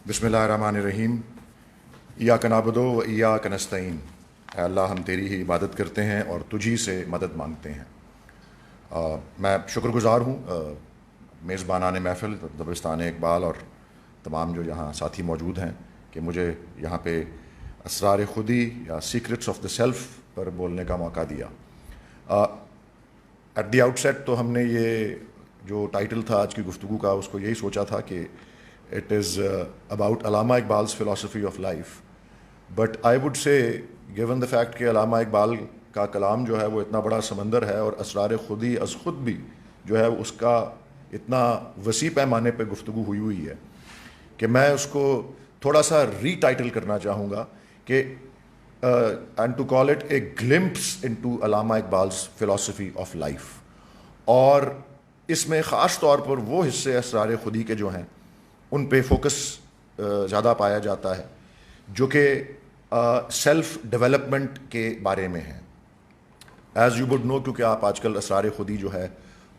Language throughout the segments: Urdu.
بسم اللہ الرحمن الرحیم۔ ایاک نعبد و ایاک نستعین۔ اے اللہ، ہم تیری ہی عبادت کرتے ہیں اور تجھی سے مدد مانگتے ہیں۔ میں شکر گزار ہوں میزبانان محفل دبستان اقبال اور تمام جو یہاں ساتھی موجود ہیں کہ مجھے یہاں پہ اسرار خودی یا سیکرٹس آف دا سیلف پر بولنے کا موقع دیا۔ ایٹ دی آؤٹ سیٹ تو ہم نے یہ جو ٹائٹل تھا آج کی گفتگو کا، اس کو یہی سوچا تھا کہ it is about Allama Iqbal's philosophy of life. But I would say, given the fact کہ علامہ اقبال کا کلام جو ہے وہ اتنا بڑا سمندر ہے اور اسرار خودی از خود بھی جو ہے اس کا اتنا وسیع پیمانے پہ گفتگو ہوئی ہے کہ میں اس کو تھوڑا سا ری ٹائٹل کرنا چاہوں گا کہ and to call it a glimpse into Allama اقبال's philosophy of life. اور اس میں خاص طور پر وہ حصے اسرار خودی کے جو ہیں ان پہ فوکس زیادہ پایا جاتا ہے جو کہ سیلف ڈیولپمنٹ کے بارے میں ہے۔ ایز یو وڈ نو، کیونکہ آپ آج کل اسرار خودی جو ہے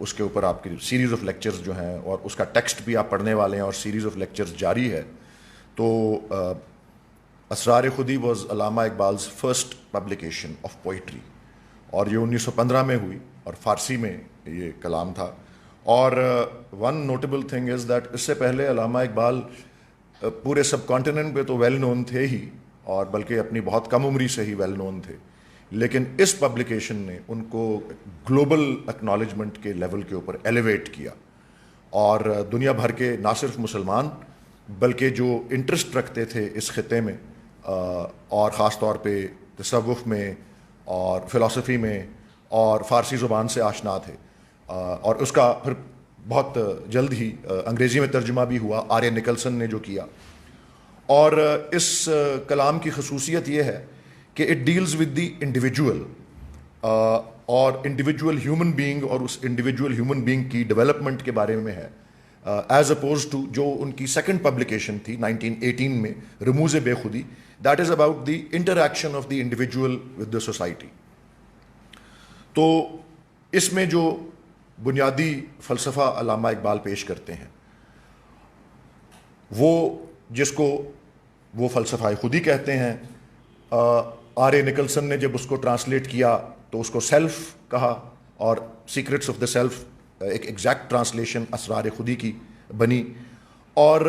اس کے اوپر آپ کی سیریز آف لیکچرز جو ہیں اور اس کا ٹیکسٹ بھی آپ پڑھنے والے ہیں اور سیریز آف لیکچرز جاری ہے، تو اسرار خودی was Allama اقبال's first publication of poetry, اور یہ 1915 میں ہوئی اور فارسی میں یہ کلام تھا۔ اور one notable thing is that اس سے پہلے علامہ اقبال پورے سب کانٹیننٹ پہ تو ویل نون تھے ہی، اور بلکہ اپنی بہت کم عمری سے ہی ویل نون تھے، لیکن اس پبلیکیشن نے ان کو گلوبل اکنالجمنٹ کے لیول کے اوپر ایلیویٹ کیا، اور دنیا بھر کے نہ صرف مسلمان بلکہ جو انٹرسٹ رکھتے تھے اس خطے میں اور خاص طور پہ تصوف میں اور فلسفی میں اور فارسی زبان سے آشنا تھے، اور اس کا پھر بہت جلد ہی انگریزی میں ترجمہ بھی ہوا آریہ نکلسن نے جو کیا۔ اور اس کلام کی خصوصیت یہ ہے کہ it deals with the individual اور انڈیویجول ہیومن بینگ، اور اس انڈیویجول ہیومن بینگ کی ڈیولپمنٹ کے بارے میں ہے، ایز اپوز ٹو جو ان کی سیکنڈ پبلیکیشن تھی 1918 میں، رموز بے خودی، that is about the interaction of the individual with the society. تو اس میں جو بنیادی فلسفہ علامہ اقبال پیش کرتے ہیں وہ جس کو وہ فلسفہ خودی کہتے ہیں، آریہ نکلسن نے جب اس کو ٹرانسلیٹ کیا تو اس کو سیلف کہا، اور سیکرٹس آف دا سیلف ایک ایگزیکٹ ٹرانسلیشن اسرار خودی کی بنی۔ اور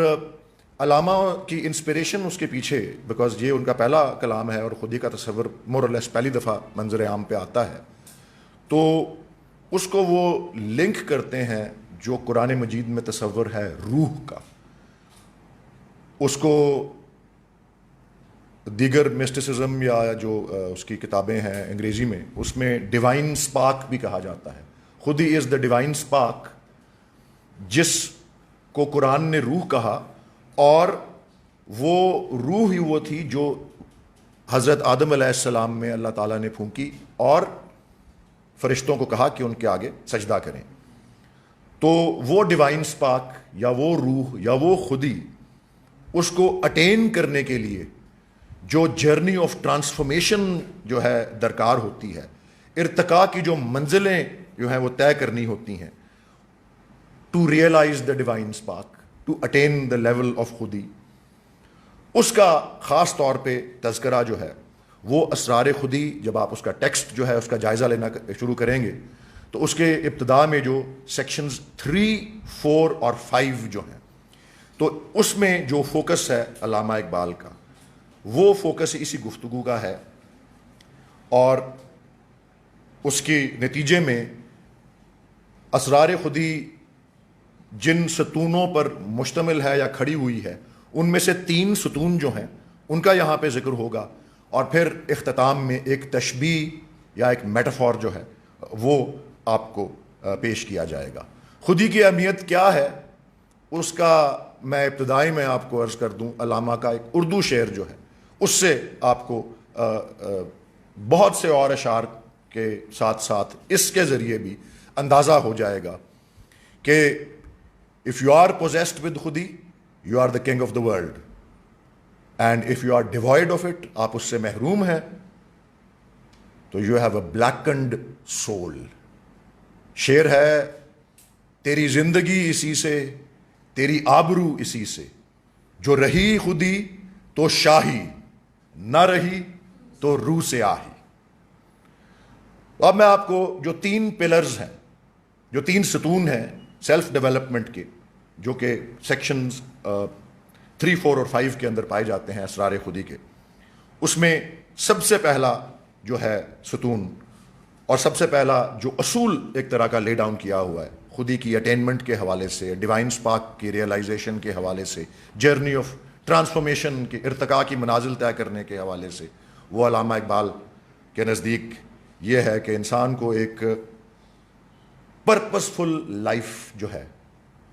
علامہ کی انسپریشن اس کے پیچھے، بیکاز یہ ان کا پہلا کلام ہے اور خودی کا تصور مور اور لیس پہلی دفعہ منظر عام پہ آتا ہے، تو اس کو وہ لنک کرتے ہیں جو قرآن مجید میں تصور ہے روح کا، اس کو دیگر مسٹسزم یا جو اس کی کتابیں ہیں انگریزی میں، اس میں ڈیوائن سپارک بھی کہا جاتا ہے۔ خودی از دا ڈیوائن سپارک، جس کو قرآن نے روح کہا، اور وہ روح ہی وہ تھی جو حضرت آدم علیہ السلام میں اللہ تعالیٰ نے پھونکی اور فرشتوں کو کہا کہ ان کے آگے سجدہ کریں۔ تو وہ ڈیوائن سپارک یا وہ روح یا وہ خودی، اس کو اٹین کرنے کے لیے جو جرنی آف ٹرانسفارمیشن جو ہے درکار ہوتی ہے، ارتقاء کی جو منزلیں جو ہیں وہ طے کرنی ہوتی ہیں، to realise the divine spark, to attain the level of خودی، اس کا خاص طور پہ تذکرہ جو ہے وہ اسرار خودی، جب آپ اس کا ٹیکسٹ جو ہے اس کا جائزہ لینا شروع کریں گے تو اس کے ابتدا میں جو سیکشنز 3، 4 اور 5 جو ہیں، تو اس میں جو فوکس ہے علامہ اقبال کا، وہ فوکس اسی گفتگو کا ہے، اور اس کے نتیجے میں اسرار خودی جن ستونوں پر مشتمل ہے یا کھڑی ہوئی ہے، ان میں سے 3 ستون جو ہیں ان کا یہاں پہ ذکر ہوگا، اور پھر اختتام میں ایک تشبیہ یا ایک میٹافور جو ہے وہ آپ کو پیش کیا جائے گا۔ خودی کی اہمیت کیا ہے اس کا میں ابتدائی میں آپ کو عرض کر دوں، علامہ کا ایک اردو شعر جو ہے اس سے آپ کو بہت سے اور اشعار کے ساتھ ساتھ اس کے ذریعے بھی اندازہ ہو جائے گا کہ if you are possessed with خودی you are the king of the world, and if you are devoid of it، آپ اس سے محروم ہیں تو you have a blackened soul۔ شعر ہے، تیری زندگی اسی سے، تیری آبرو اسی سے، جو رہی خودی تو شاہی، نہ رہی تو روح سے آہی. اب میں آپ کو جو 3 پلرز ہیں، جو 3 ستون ہیں سیلف ڈیولپمنٹ کے، جو کہ سیکشنز 3، 4 اور 5 کے اندر پائے جاتے ہیں اسرار خودی کے، اس میں سب سے پہلا جو ہے ستون اور سب سے پہلا جو اصول ایک طرح کا لے ڈاؤن کیا ہوا ہے خودی کی اٹینمنٹ کے حوالے سے، ڈیوائن سپارک کی ریئلائزیشن کے حوالے سے، جرنی آف ٹرانسفارمیشن کے ارتقاء کی منازل طے کرنے کے حوالے سے، وہ علامہ اقبال کے نزدیک یہ ہے کہ انسان کو ایک پرپسفل لائف جو ہے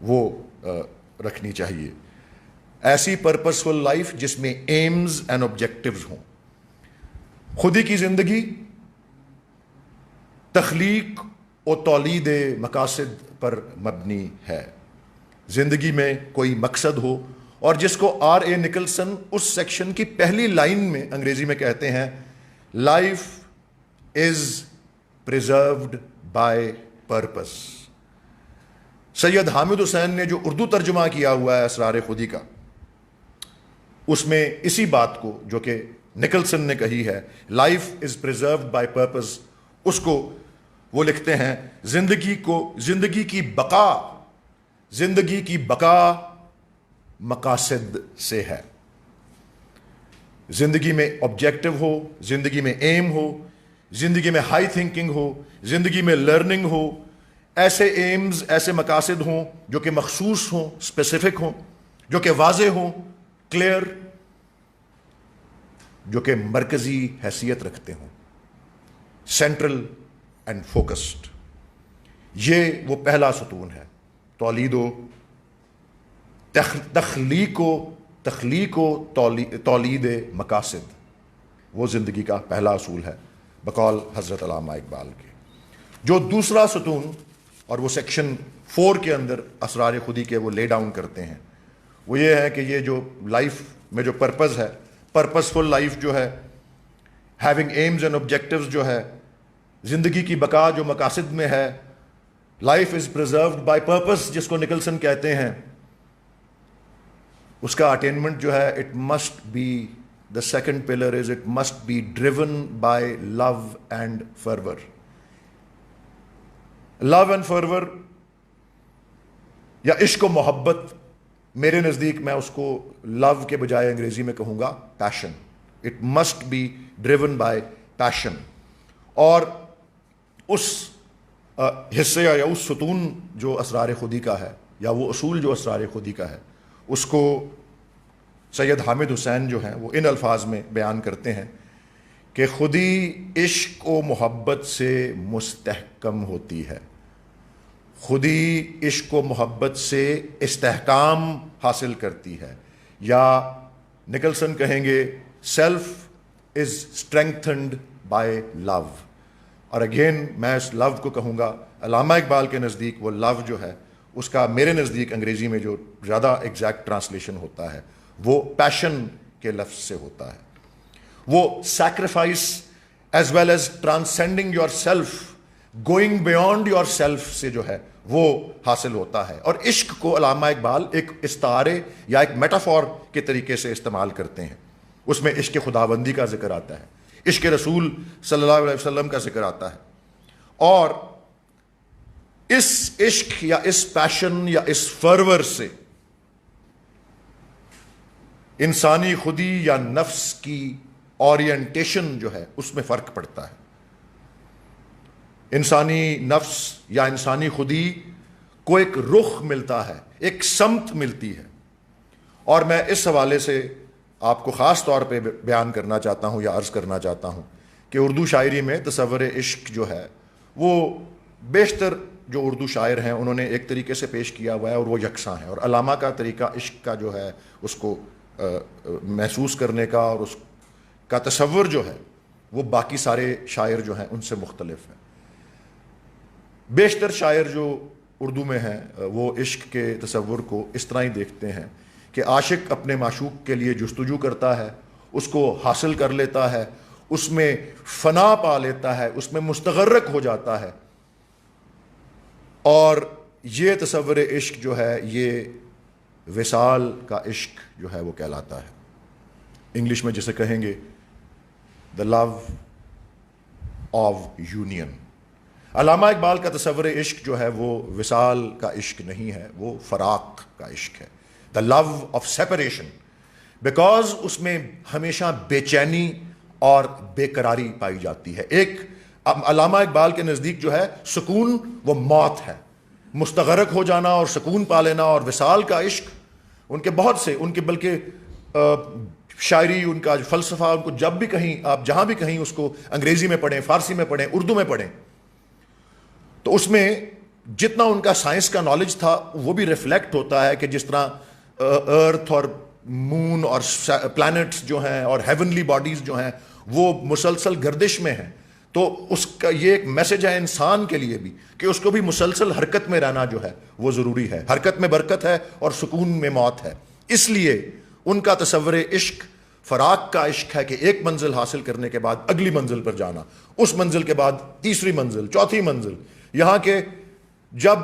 وہ رکھنی چاہیے. ایسی پرپسفل لائف جس میں ایمز اینڈ آبجیکٹیوز ہوں. خودی کی زندگی تخلیق و تولید مقاصد پر مبنی ہے. زندگی میں کوئی مقصد ہو، اور جس کو R.A. نکلسن اس سیکشن کی پہلی لائن میں انگریزی میں کہتے ہیں لائف از پریزروڈ بائی پرپس. سید حامد حسین نے جو اردو ترجمہ کیا ہوا ہے اسرار خودی کا، اس میں اسی بات کو جو کہ نکلسن نے کہی ہے لائف از پریزروڈ بائی پرپس، اس کو وہ لکھتے ہیں زندگی کی بقا مقاصد سے ہے. زندگی میں آبجیکٹو ہو، زندگی میں ایم ہو، زندگی میں ہائی تھنکنگ ہو، زندگی میں لرننگ ہو، ایسے ایمز، ایسے مقاصد ہوں جو کہ مخصوص ہوں، اسپیسیفک ہوں، جو کہ واضح ہوں، کلیئر، جو کہ مرکزی حیثیت رکھتے ہوں، سینٹرل اینڈ فوکسڈ. یہ وہ پہلا ستون ہے. تخلیق و تولید مقاصد، وہ زندگی کا پہلا اصول ہے بقول حضرت علامہ اقبال کے. جو دوسرا ستون اور وہ سیکشن 4 کے اندر اسرار خودی کے وہ لے ڈاؤن کرتے ہیں، وہ یہ ہے کہ یہ جو لائف میں جو پرپز ہے، پرپزفل لائف جو ہے، ہیونگ ایمز اینڈ آبجیکٹیوز جو ہے، زندگی کی بقا جو مقاصد میں ہے، لائف از پریزروڈ بائی پرپس جس کو نکلسن کہتے ہیں، اس کا اٹینمنٹ جو ہے it must be, the second pillar is it must be driven by love and fervour. Love and fervour یا عشق و محبت، میرے نزدیک میں اس کو لو کے بجائے انگریزی میں کہوں گا passion. It must be driven by passion. اور اس حصے یا اس ستون جو اسرار خودی کا ہے، یا وہ اصول جو اسرار خودی کا ہے، اس کو سید حامد حسین جو ہیں وہ ان الفاظ میں بیان کرتے ہیں کہ خودی عشق و محبت سے مستحکم ہوتی ہے. خودی عشق و محبت سے استحکام حاصل کرتی ہے، یا نکلسن کہیں گے سیلف از اسٹرینگتھنڈ بائی لو. اور اگین میں اس لو کو کہوں گا، علامہ اقبال کے نزدیک وہ لو جو ہے اس کا میرے نزدیک انگریزی میں جو زیادہ ایگزیکٹ ٹرانسلیشن ہوتا ہے وہ پیشن کے لفظ سے ہوتا ہے. وہ sacrifice as well as transcending yourself, going beyond yourself سے جو ہے وہ حاصل ہوتا ہے. اور عشق کو علامہ اقبال ایک استعارے یا ایک میٹافور کے طریقے سے استعمال کرتے ہیں. اس میں عشق خداوندی کا ذکر آتا ہے، عشق رسول صلی اللہ علیہ وسلم کا ذکر آتا ہے. اور اس عشق یا اس پیشن یا اس فرور سے انسانی خودی یا نفس کی اورینٹیشن جو ہے اس میں فرق پڑتا ہے. انسانی نفس یا انسانی خودی کو ایک رخ ملتا ہے، ایک سمت ملتی ہے. اور میں اس حوالے سے آپ کو خاص طور پہ بیان کرنا چاہتا ہوں یا عرض کرنا چاہتا ہوں کہ اردو شاعری میں تصور عشق جو ہے وہ بیشتر جو اردو شاعر ہیں انہوں نے ایک طریقے سے پیش کیا ہوا ہے اور وہ یکساں ہے. اور علامہ کا طریقہ عشق کا جو ہے اس کو محسوس کرنے کا اور اس کا تصور جو ہے وہ باقی سارے شاعر جو ہیں ان سے مختلف ہے. بیشتر شاعر جو اردو میں ہیں وہ عشق کے تصور کو اس طرح ہی دیکھتے ہیں کہ عاشق اپنے معشوق کے لیے جستجو کرتا ہے، اس کو حاصل کر لیتا ہے، اس میں فنا پا لیتا ہے، اس میں مستغرق ہو جاتا ہے. اور یہ تصور عشق جو ہے یہ وصال کا عشق جو ہے وہ کہلاتا ہے. انگلش میں جسے کہیں گے دا لو آف یونین. علامہ اقبال کا تصور عشق جو ہے وہ وصال کا عشق نہیں ہے, وہ فراق کا عشق ہے, دا لو آف سیپریشن, بیکاز اس میں ہمیشہ بے چینی اور بے قراری پائی جاتی ہے. ایک علامہ اقبال کے نزدیک جو ہے سکون وہ موت ہے, مستغرق ہو جانا اور سکون پا لینا. اور وصال کا عشق ان کے بہت سے, ان کے بلکہ شاعری, ان کا فلسفہ, ان کو جب بھی کہیں آپ جہاں بھی کہیں اس کو انگریزی میں پڑھیں, فارسی میں پڑھیں, اردو میں پڑھیں, تو اس میں جتنا ان کا سائنس کا نالج تھا وہ بھی ریفلیکٹ ہوتا ہے کہ جس طرح ارتھ اور مون اور پلانٹس جو ہیں اور ہیونلی باڈیز جو ہیں وہ مسلسل گردش میں ہیں, تو اس کا یہ ایک میسج ہے انسان کے لیے بھی کہ اس کو بھی مسلسل حرکت میں رہنا جو ہے وہ ضروری ہے. حرکت میں برکت ہے اور سکون میں موت ہے. اس لیے ان کا تصور عشق فراق کا عشق ہے کہ ایک منزل حاصل کرنے کے بعد اگلی منزل پر جانا, اس منزل کے بعد تیسری منزل, چوتھی منزل, یہاں کے جب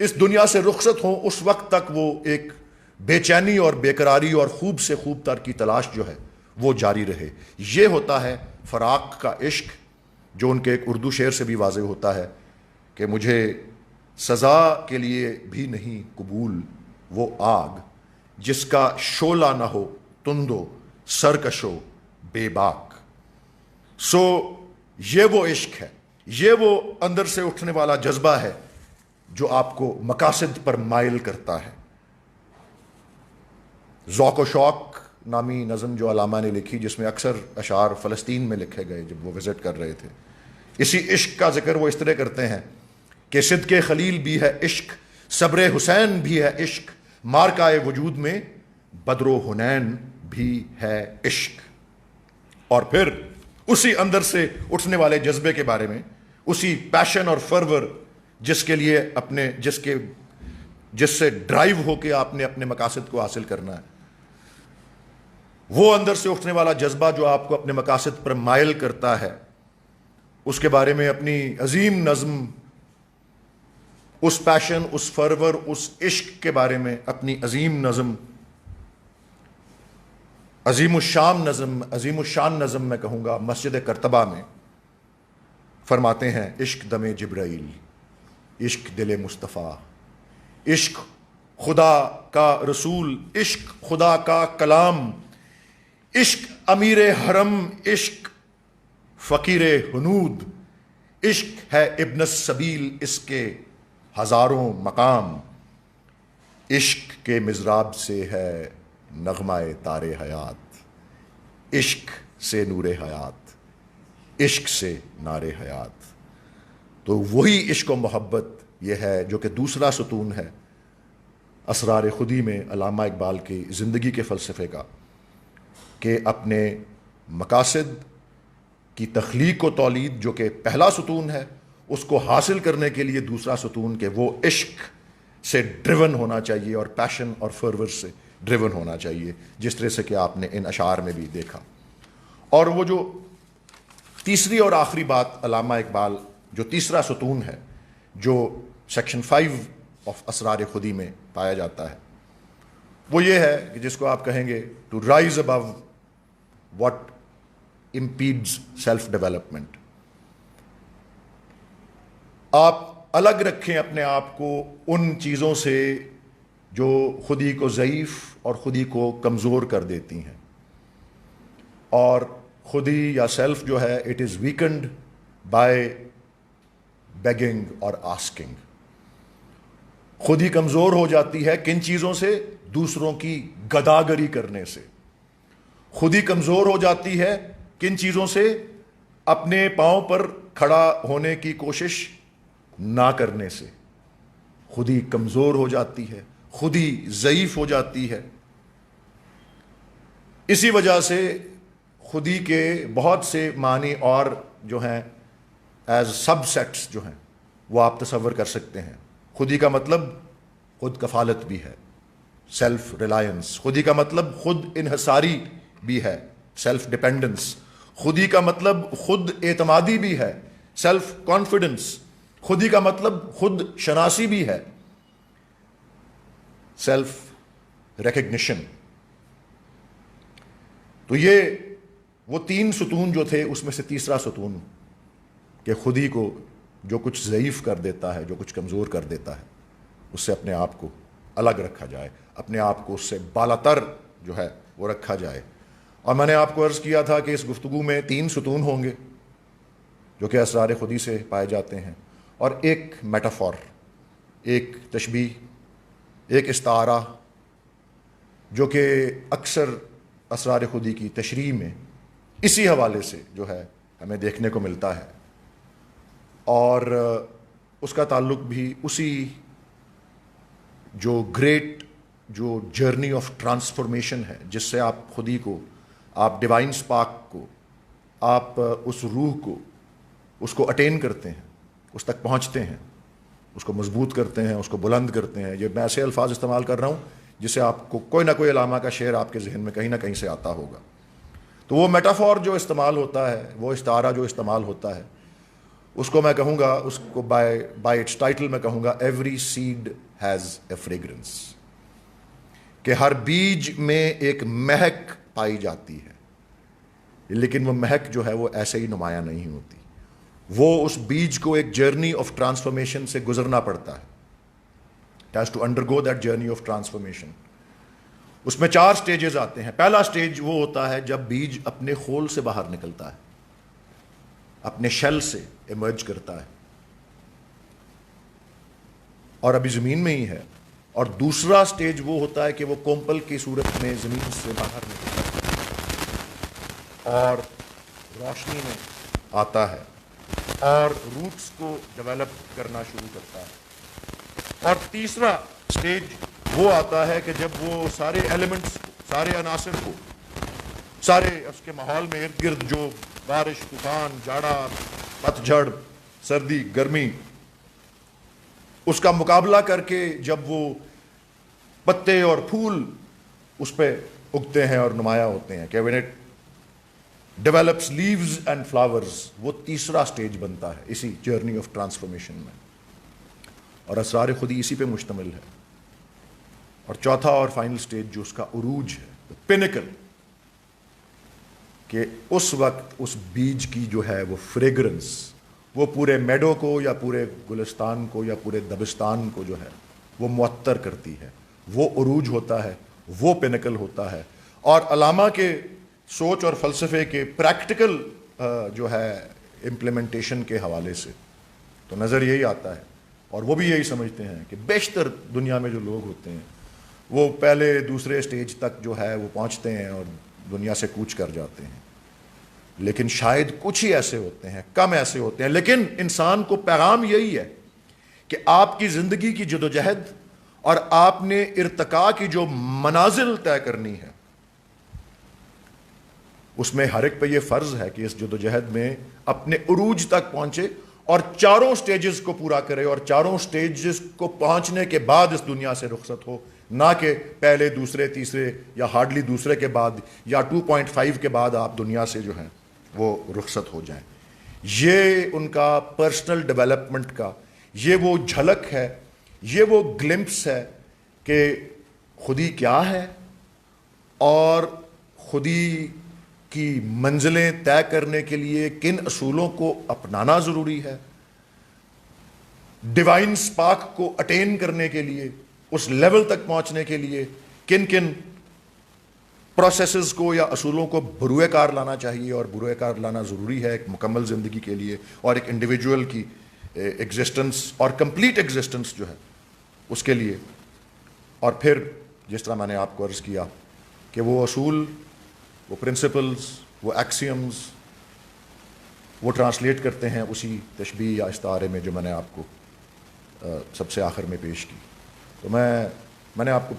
اس دنیا سے رخصت ہوں اس وقت تک وہ ایک بے چینی اور بے قراری اور خوب سے خوب تر کی تلاش جو ہے وہ جاری رہے. یہ ہوتا ہے فراق کا عشق, جو ان کے ایک اردو شعر سے بھی واضح ہوتا ہے کہ مجھے سزا کے لیے بھی نہیں قبول وہ آگ جس کا شعلہ نہ ہو تندو سرکشو بے باک. سو یہ وہ عشق ہے, یہ وہ اندر سے اٹھنے والا جذبہ ہے جو آپ کو مقاصد پر مائل کرتا ہے. ذوق و شوق نامی نظم جو علامہ نے لکھی, جس میں اکثر اشعار فلسطین میں لکھے گئے جب وہ وزٹ کر رہے تھے, اسی عشق کا ذکر وہ اس طرح کرتے ہیں کہ صدق خلیل بھی ہے عشق, صبر حسین بھی ہے عشق, مارکائے وجود میں بدر و حنین بھی ہے عشق. اور پھر اسی اندر سے اٹھنے والے جذبے کے بارے میں, اسی پیشن اور فرور جس کے لیے اپنے جس سے ڈرائیو ہو کے آپ نے اپنے مقاصد کو حاصل کرنا ہے, وہ اندر سے اٹھنے والا جذبہ جو آپ کو اپنے مقاصد پر مائل کرتا ہے, اس کے بارے میں اپنی عظیم نظم, اس پیشن, اس فرور, اس عشق کے بارے میں اپنی عظیم نظم, عظیم الشان نظم میں کہوں گا, مسجد کرتبہ میں فرماتے ہیں عشق دم جبرائیل, عشق دل مصطفیٰ, عشق خدا کا رسول, عشق خدا کا کلام, عشق امیر حرم, عشق فقیر ہنود, عشق ہے ابن السبیل اس کے ہزاروں مقام, عشق کے مضراب سے ہے نغمہ تار حیات, عشق سے نور حیات, عشق سے نار حیات. تو وہی عشق و محبت یہ ہے جو کہ دوسرا ستون ہے اسرار خودی میں علامہ اقبال کی زندگی کے فلسفے کا, کہ اپنے مقاصد کی تخلیق و تولید جو کہ پہلا ستون ہے, اس کو حاصل کرنے کے لیے دوسرا ستون کہ وہ عشق سے ڈریون ہونا چاہیے اور پیشن اور فرور سے ڈریون ہونا چاہیے, جس طرح سے کہ آپ نے ان اشعار میں بھی دیکھا. اور وہ جو تیسری اور آخری بات علامہ اقبال, جو تیسرا ستون ہے جو سیکشن 5 آف اسرار خودی میں پایا جاتا ہے, وہ یہ ہے کہ جس کو آپ کہیں گے to rise above what impedes self development. آپ الگ رکھیں اپنے آپ کو ان چیزوں سے جو خودی کو ضعیف اور خودی کو کمزور کر دیتی ہیں, اور خودی یا سیلف جو ہے it is weakened by begging اور آسکنگ. خودی کمزور ہو جاتی ہے کن چیزوں سے؟ دوسروں کی گداگری کرنے سے. خودی کمزور ہو جاتی ہے کن چیزوں سے؟ اپنے پاؤں پر کھڑا ہونے کی کوشش نہ کرنے سے. خودی کمزور ہو جاتی ہے, خودی ضعیف ہو جاتی ہے. اسی وجہ سے خودی کے بہت سے معنی اور جو ہیں ایز سب سیٹس جو ہیں وہ آپ تصور کر سکتے ہیں. خودی کا مطلب خود کفالت بھی ہے, سیلف ریلائنس. خودی کا مطلب خود انحصاری بھی ہے, سیلف ڈیپینڈنس. خودی کا مطلب خود اعتمادی بھی ہے, سیلف کانفیڈنس. خودی کا مطلب خود شناسی بھی ہے, سیلف ریکگنیشن. تو یہ وہ 3 ستون جو تھے اس میں سے تیسرا ستون کہ خودی کو جو کچھ ضعیف کر دیتا ہے, جو کچھ کمزور کر دیتا ہے, اس سے اپنے آپ کو الگ رکھا جائے, اپنے آپ کو اس سے بالاتر جو ہے وہ رکھا جائے. اور میں نے آپ کو عرض کیا تھا کہ اس گفتگو میں 3 ستون ہوں گے جو کہ اسرار خودی سے پائے جاتے ہیں, اور ایک میٹافور, ایک تشبیہ, ایک استعارہ جو کہ اکثر اسرار خودی کی تشریح میں اسی حوالے سے جو ہے ہمیں دیکھنے کو ملتا ہے, اور اس کا تعلق بھی اسی جو گریٹ جو جرنی آف ٹرانسفارمیشن ہے جس سے آپ خودی کو, آپ ڈیوائن سپارک کو, آپ اس روح کو, اس کو اٹین کرتے ہیں, اس تک پہنچتے ہیں, اس کو مضبوط کرتے ہیں, اس کو بلند کرتے ہیں. یہ میں ایسے الفاظ استعمال کر رہا ہوں جسے آپ کو کوئی نہ کوئی علامہ کا شعر آپ کے ذہن میں کہیں نہ کہیں سے آتا ہوگا. تو وہ میٹافور جو استعمال ہوتا ہے, وہ استعارہ جو استعمال ہوتا ہے, اس کو میں کہوں گا, اس کو بائی اٹس ٹائٹل میں کہوں گا every seed has a fragrance, کہ ہر بیج میں ایک مہک پائی جاتی ہے, لیکن وہ مہک جو ہے وہ ایسے ہی نمایاں نہیں ہوتی. وہ اس بیج کو ایک جرنی آف ٹرانسفارمیشن سے گزرنا پڑتا ہے. It has to undergo that journey of transformation. اس میں 4 سٹیجز آتے ہیں. پہلا سٹیج وہ ہوتا ہے جب بیج اپنے خول سے باہر نکلتا ہے, اپنے شیل سے ایمرج کرتا ہے, اور ابھی زمین میں ہی ہے. اور دوسرا سٹیج وہ ہوتا ہے کہ وہ کومپل کی صورت میں زمین سے باہر نکلتا ہے اور روشنی میں آتا ہے اور روٹس کو ڈیولپ کرنا شروع کرتا ہے. اور تیسرا سٹیج وہ آتا ہے کہ جب وہ سارے ایلیمنٹس کو, سارے عناصر کو, سارے اس کے ماحول میں ارد گرد جو بارش, طوفان, جاڑا, پت جھڑ, سردی, گرمی, اس کا مقابلہ کر کے جب وہ پتے اور پھول اس پہ اگتے ہیں اور نمایاں ہوتے ہیں, کہ when it develops leaves and flowers, وہ تیسرا سٹیج بنتا ہے اسی جرنی آف ٹرانسفارمیشن میں. اور اسرار خودی اسی پہ مشتمل ہے. اور چوتھا اور فائنل سٹیج جو اس کا عروج ہے, پینیکل, کہ اس وقت اس بیج کی جو ہے وہ فریگرنس وہ پورے میڈو کو یا پورے گلستان کو یا پورے دبستان کو جو ہے وہ معطر کرتی ہے. وہ عروج ہوتا ہے, وہ پینیکل ہوتا ہے. اور علامہ کے سوچ اور فلسفے کے پریکٹیکل جو ہے امپلیمنٹیشن کے حوالے سے تو نظر یہی آتا ہے, اور وہ بھی یہی سمجھتے ہیں کہ بیشتر دنیا میں جو لوگ ہوتے ہیں وہ پہلے دوسرے سٹیج تک جو ہے وہ پہنچتے ہیں اور دنیا سے کوچ کر جاتے ہیں. لیکن شاید کچھ ہی ایسے ہوتے ہیں, کم ایسے ہوتے ہیں. لیکن انسان کو پیغام یہی ہے کہ آپ کی زندگی کی جدوجہد اور آپ نے ارتقاء کی جو منازل طے کرنی ہے, اس میں ہر ایک پہ یہ فرض ہے کہ اس جدوجہد میں اپنے عروج تک پہنچے اور 4 سٹیجز کو پورا کرے, اور 4 سٹیجز کو پہنچنے کے بعد اس دنیا سے رخصت ہو, نہ کہ پہلے, دوسرے, تیسرے یا ہارڈلی دوسرے کے بعد یا 2.5 کے بعد آپ دنیا سے جو ہیں وہ رخصت ہو جائیں. یہ ان کا پرسنل ڈیولپمنٹ کا یہ وہ جھلک ہے, یہ وہ گلمپس ہے کہ خودی کیا ہے اور خودی کی منزلیں طے کرنے کے لیے کن اصولوں کو اپنانا ضروری ہے, ڈیوائن سپارک کو اٹین کرنے کے لیے, اس لیول تک پہنچنے کے لیے کن کن پروسیسز کو یا اصولوں کو بروئے کار لانا چاہیے اور بروئے کار لانا ضروری ہے ایک مکمل زندگی کے لیے اور ایک انڈیویجول کی ایگزسٹنس اور کمپلیٹ ایگزسٹنس جو ہے اس کے لیے. اور پھر جس طرح میں نے آپ کو عرض کیا کہ وہ اصول, وہ پرنسپلز, وہ ایکسیمز وہ ٹرانسلیٹ کرتے ہیں اسی تشبیہ یا استعارے میں جو میں نے آپ کو سب سے آخر میں پیش کی. تو میں نے آپ کو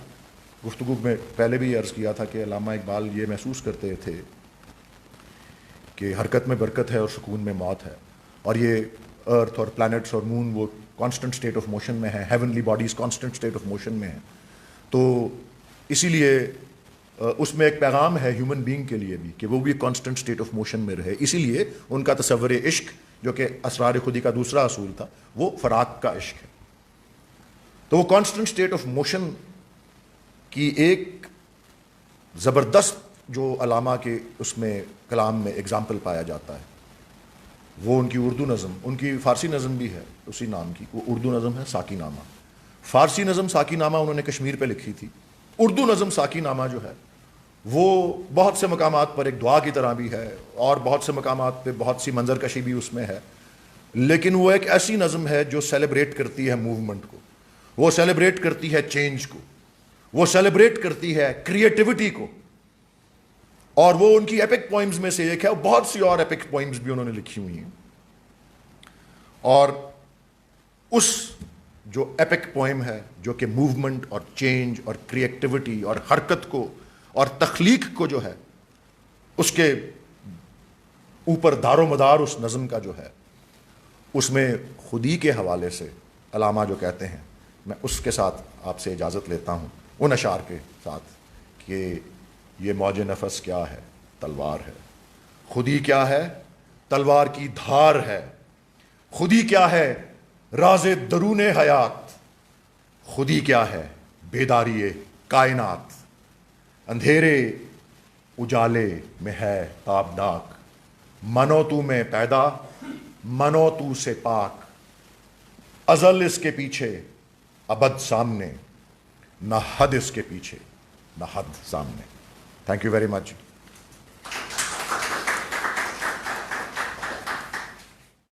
گفتگو میں پہلے بھی عرض کیا تھا کہ علامہ اقبال یہ محسوس کرتے تھے کہ حرکت میں برکت ہے اور سکون میں موت ہے, اور یہ ارتھ اور پلانٹس اور مون وہ کانسٹنٹ اسٹیٹ آف موشن میں ہیں, heavenly bodies constant state of motion میں ہیں. تو اسی لیے اس میں ایک پیغام ہے ہیومن بینگ کے لیے بھی کہ وہ بھی کانسٹنٹ اسٹیٹ آف موشن میں رہے. اسی لیے ان کا تصور عشق جو کہ اسرار خودی کا دوسرا اصول تھا وہ فراق کا عشق ہے. تو وہ کانسٹنٹ اسٹیٹ آف موشن کی ایک زبردست جو علامہ کے اس میں کلام میں اگزامپل پایا جاتا ہے وہ ان کی اردو نظم، ان کی فارسی نظم بھی ہے اسی نام کی، وہ اردو نظم ہے ساکی نامہ. فارسی نظم ساکی نامہ انہوں نے کشمیر پہ لکھی تھی. اردو نظم ساکی نامہ جو ہے وہ بہت سے مقامات پر ایک دعا کی طرح بھی ہے اور بہت سے مقامات پہ بہت سی منظر کشی بھی اس میں ہے، لیکن وہ ایک ایسی نظم ہے جو سیلیبریٹ کرتی ہے موومنٹ کو، وہ سیلیبریٹ کرتی ہے چینج کو، وہ سیلیبریٹ کرتی ہے کریٹیوٹی کو. اور وہ ان کی ایپک پوئمز میں سے ایک ہے. بہت سی اور ایپک پوئمز بھی انہوں نے لکھی ہوئی ہیں. اور اس جو ایپک پوئم ہے جو کہ موومنٹ اور چینج اور کریٹیوٹی اور حرکت کو اور تخلیق کو جو ہے اس کے اوپر دار و مدار اس نظم کا جو ہے اس میں خودی کے حوالے سے علامہ جو کہتے ہیں، میں اس کے ساتھ آپ سے اجازت لیتا ہوں ان اشعار کے ساتھ کہ یہ موج نفس کیا ہے تلوار ہے، خودی کیا ہے تلوار کی دھار ہے، خودی کیا ہے راز درون حیات، خودی کیا ہے بیداری کائنات، اندھیرے اجالے میں ہے تابناک، منو تو میں پیدا منو تو سے پاک، ازل اس کے پیچھے ابد سامنے، نہ حد اس کے پیچھے نہ حد سامنے. Thank you very much.